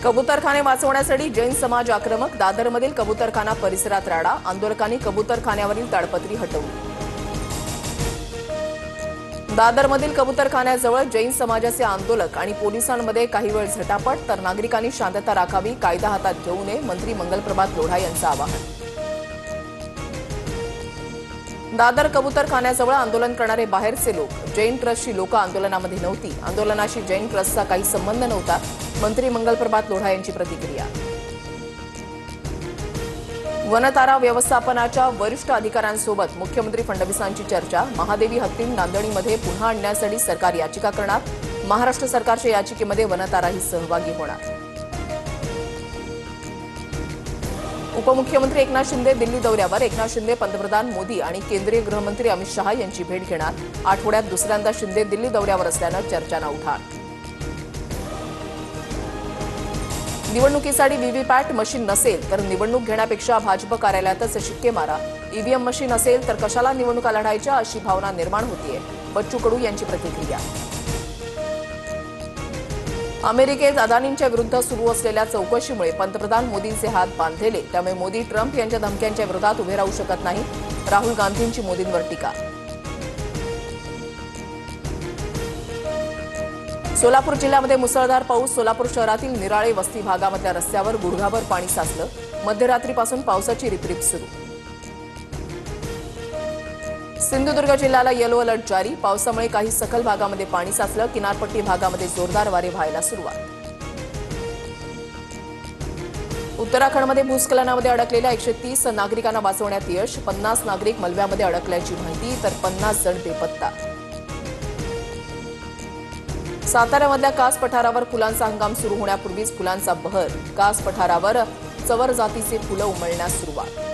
कबूतरखाने वाचवण्यासाठी जैन समाज आक्रमक। दादरमधील कबूतरखाना परिसरात राडा। आंदोलकांनी कबूतरखान्यावरील ताडपत्री हटवली। दादरमधील कबूतरखान्याजवळ जैन समाजाचे आंदोलक आणि पोलिसांमध्ये काही वेळ झटापट, तर नागरिकांनी शांतता राखावी, कायदा हातात घेऊ नये, मंत्री मंगलप्रभात लोढा यांचं आवाहन। दादर कबूतरखान्याजवळ आंदोलन करणारे बाहेरचे लोक। जैन ट्रस्टची लोक आंदोलनामध्ये नव्हती। आंदोलनाशी जैन ट्रस्टचा काही संबंध नव्हता, मंत्री मंगलप्रभात लोढा यांची प्रतिक्रिया। वनतारा व्यवस्थापनाच्या वरिष्ठ अधिकाऱ्यांसोबत मुख्यमंत्री फडणवीसांची चर्चा। महादेवी हत्तीं नांदणीमध्ये पुन्हा आणण्यासाठी सरकार याचिका करणार। महाराष्ट्र सरकारच्या याचिकेमध्ये वनताराही सहभागी होणार। उपमुख्यमंत्री एकनाथ शिंदे दिल्ली दौऱ्यावर। एकनाथ शिंदे पंतप्रधान मोदी आणि केंद्रीय गृहमंत्री अमित शहा यांची भेट घेणार। आठवड्यात दुसऱ्यांदा शिंदे दिल्ली दौऱ्यावर असल्यानं चर्चांना उधाण। निवडणुकीसाठी व्हीव्हीपॅट मशीन नसेल तर निवडणूक घेण्यापेक्षा भाजप कार्यालयातच शिक्के मारा। ईव्हीएम मशीन असेल तर कशाला निवडणुका लढायच्या, अशी भावना निर्माण होतीये, बच्चू कडू यांची प्रतिक्रिया। अमेरिकेत अदानींच्या विरुद्ध सुरू असलेल्या चौकशीमुळे पंतप्रधान मोदींचे हात बांधलेले, त्यामुळे मोदी ट्रम्प यांच्या धमक्यांच्या विरोधात उभे राहू शकत नाही। राहुल गांधींची मोदींवर टीका। सोलापूर जिल्ह्यामध्ये मुसळधार पाऊस। सोलापूर शहरातील निराळे वस्ती भागामधल्या रस्त्यावर गुडघाभर पाणी साचलं। मध्यरात्रीपासून पावसाची रिपरिप सुरू। सिंधुदुर्ग जिल्ह्याला येलो अलर्ट जारी। पावसामुळे काही सखल भागामध्ये पाणी साचलं। किनारपट्टी भागामध्ये जोरदार वारे व्हायला सुरुवात। उत्तराखंडमध्ये भूस्खलनामध्ये अडकलेल्या 130 नागरिकांना वाचवण्यात यश। 50 नागरिक मलब्यामध्ये अडकल्याची माहिती, तर 50 जण बेपत्ता। साताऱ्यामधल्या कास पठारावर फुलांचा हंगाम सुरू होण्यापूर्वीच फुलांचा बहर। कास पठारावर चवर जातीचे फुलं उमलण्यास सुरुवात।